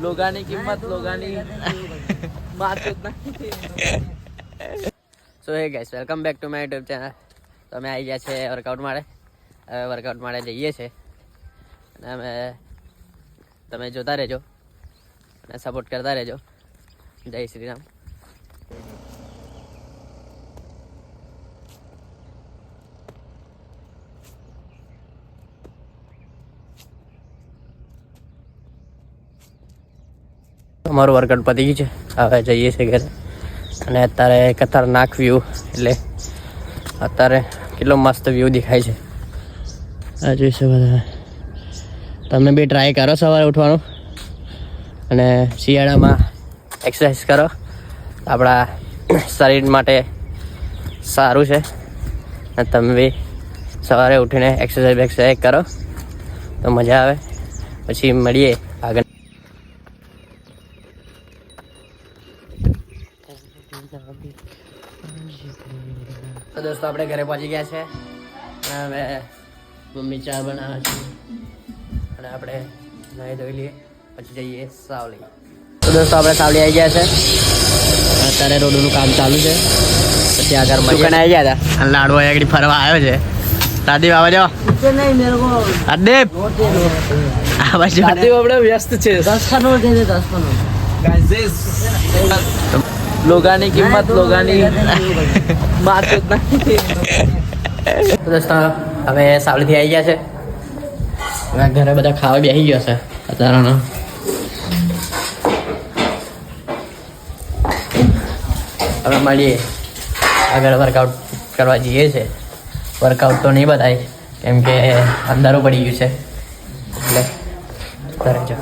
લોગાની કિંમત લોગાની so hey guys welcome back to my YouTube channel. તો અમે આવી ગયા છે વર્કઆઉટ માટે જઈએ છીએ અને અમે તમે જોતા રહેજો અને સપોર્ટ કરતા રહેજો. જય શ્રી રામ. અમારું વર્કઆઉટ પતી ગયું છે, હવે જઈએ છીએ ઘરે. અને અત્યારે ખતરનાક વ્યૂ, એટલે અત્યારે કેટલો મસ્ત વ્યૂ દેખાય છે આ જોઈશું બધા. તમે બી ટ્રાય કરો સવારે ઉઠવાનું અને શિયાળામાં એક્સરસાઇઝ કરો, આપણા શરીર માટે સારું છે. અને તમે બી સવારે ઉઠીને એક્સરસાઇઝ કરો તો મજા આવે. પછી મળીએ આગળ. તો દોસ્તો આપણે ઘરે પહોંચી ગયા છે અને હવે મમ્મી ચા બનાવે છે અને આપણે નાહી ધોઈ લઈએ પછી જઈએ સાવલી. તો દોસ્તો આપણે સાવલી આવી ગયા છે, અત્યારે રોડનું કામ ચાલુ છે. પછી આગળ મકાન આવી ગયા હતા અને લાડવો આગળ ફરવા આવ્યો છે. રાદીપ આવા જાઓ. રાદીપ આ બાજુ રાદીપ આપણે વ્યસ્ત છે. લોગાની કિંમત લોગાની માર્કેટ નથી. દોસ્તો હવે સાવલીથી આવી ગયા છે, ઘરે બધા ખાવા બેસી ગયો છે અત્યારનો. હવે મળીએ આગળ વર્કઆઉટ કરવા જઈએ છે. વર્કઆઉટ તો નહીં બતાય કેમ કે અંધારું પડી ગયું છે એટલે કરે છે.